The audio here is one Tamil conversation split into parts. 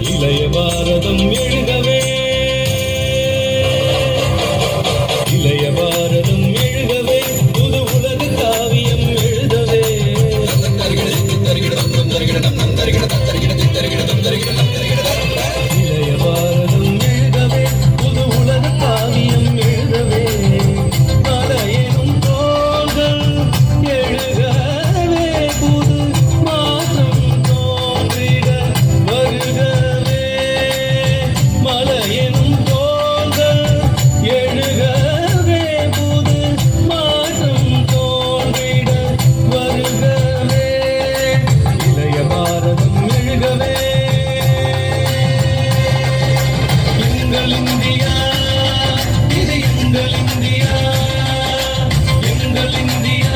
இளைய பாரதம் எழுகவே இளைய பாரதம் எழுகவே புது உலக காவியம் எழுதவே இளைய பாரதம் எழுகவே புது உலக காவியம் எழுதவே மலையெனும் தோள்கள் எழுகவே புது மாற்றம் தோன்றிட வருகவே மலையெனும் தோள்கள் எழுகவே புது மாற்றம் தோன்றிட வருகவே இளைய பாரதம் எழுகவே எங்கள் இந்தியா இது எங்கள் இந்தியா எங்கள் இந்தியா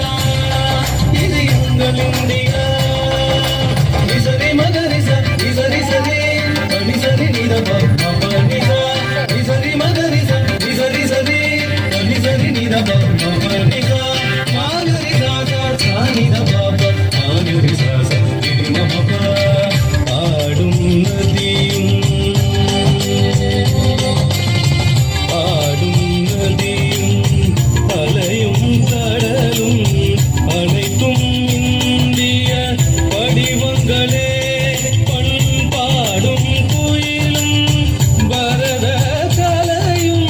இது எங்கள் இந்தியா நிசரி மகரிச நிசரி சரி நிசரி நிதப மபனிசா நிசரி மகரிச நிசரி சரி நிசரி நிதப மபனிசா மாகரிசா சா நிதப மாகரிசா சா நிதப ஆடும் நதியும் ஆடும் நதியும் அலையும் கடலும் அனைத்தும் இந்திய வடிவங்களே பண்பாடும் குயிலும் பரத கலையும்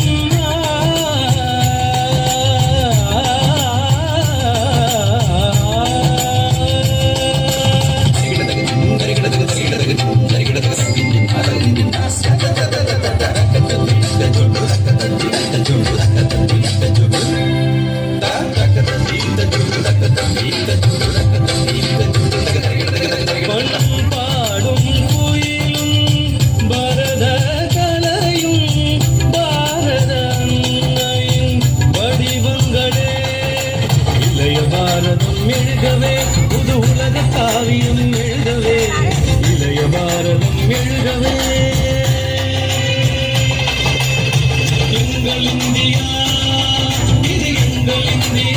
பண்பாடும் குயிலும் பரத கலையும் பாரத அன்னையின் வடிவங்களே இளைய பாரதம் எழுகவே புது உலக காவியம் எழுதவே இளைய பாரதம் எழுதவே எங்கள் இந்தியா இது எங்கள் இந்தியா